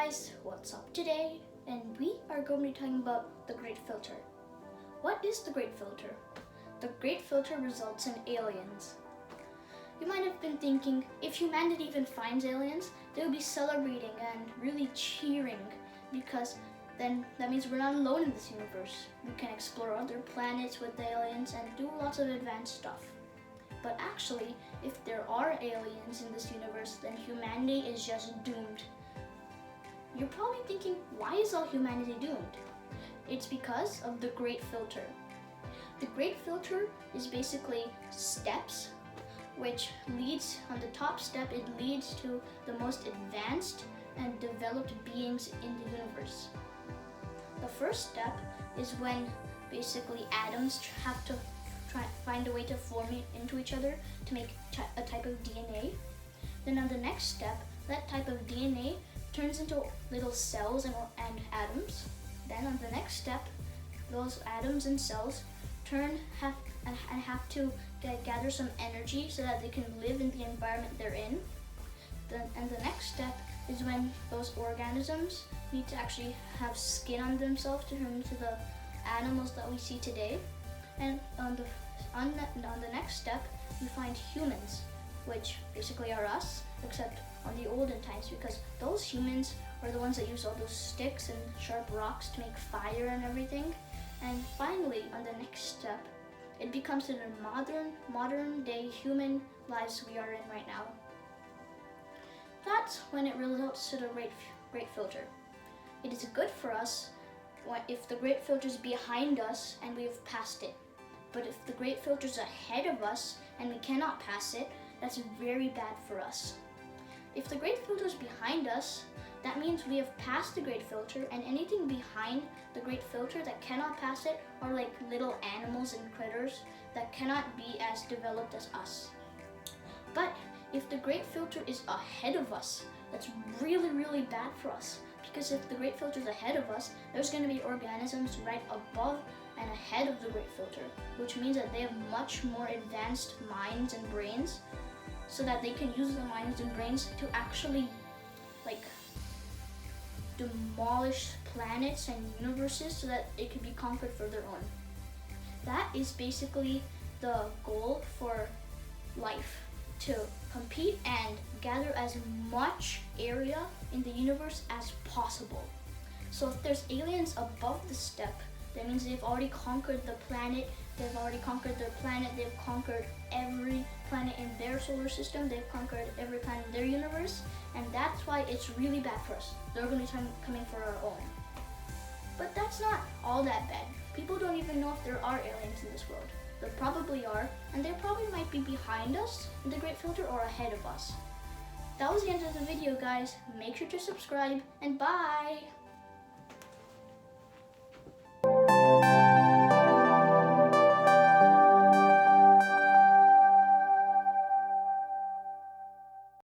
guys, what's up today? And we are going to be talking about the Great Filter. What is the Great Filter? The Great Filter results in aliens. You might have been thinking, if humanity even finds aliens, they'll be celebrating and really cheering because then that means we're not alone in this universe. We can explore other planets with the aliens and do lots of advanced stuff. But actually, if there are aliens in this universe, then humanity is just doomed. You're probably thinking, why is all humanity doomed? It's because of the Great Filter. The Great Filter is basically steps, which leads, on the top step, it leads to the most advanced and developed beings in the universe. The first step is when basically atoms have to find a way to form into each other to make a type of DNA. Then on the next step, that type of DNA turns into little cells and atoms. Then on the next step, those atoms and cells have to gather some energy so that they can live in the environment they're in. And the next step is when those organisms need to actually have skin on themselves to turn into the animals that we see today. And on the next step, you find humans, which basically are us, except on the olden times, because those humans are the ones that use all those sticks and sharp rocks to make fire and everything. And finally, on the next step, it becomes the modern day human lives we are in right now. That's when it results to the Great Filter. It is good for us if the Great Filter is behind us and we have passed it. But if the Great Filter is ahead of us and we cannot pass it, that's very bad for us. If the Great Filter is behind us, that means we have passed the Great Filter, and anything behind the Great Filter that cannot pass it are like little animals and critters that cannot be as developed as us. But if the Great Filter is ahead of us, that's really, really bad for us. Because if the Great Filter is ahead of us, there's going to be organisms right above and ahead of the Great Filter, which means that they have much more advanced minds and brains, so that they can use the minds and brains to actually demolish planets and universes so that it can be conquered for their own. That is basically the goal for life, to compete and gather as much area in the universe as possible. So if there's aliens above the step, that means they've already conquered the planet, they've conquered every planet in their solar system, they've conquered every planet in their universe, and that's why it's really bad for us. They're going to be coming for our own. But that's not all that bad. People don't even know if there are aliens in this world. There probably are, and they probably might be behind us in the Great Filter or ahead of us. That was the end of the video, guys. Make sure to subscribe, and bye!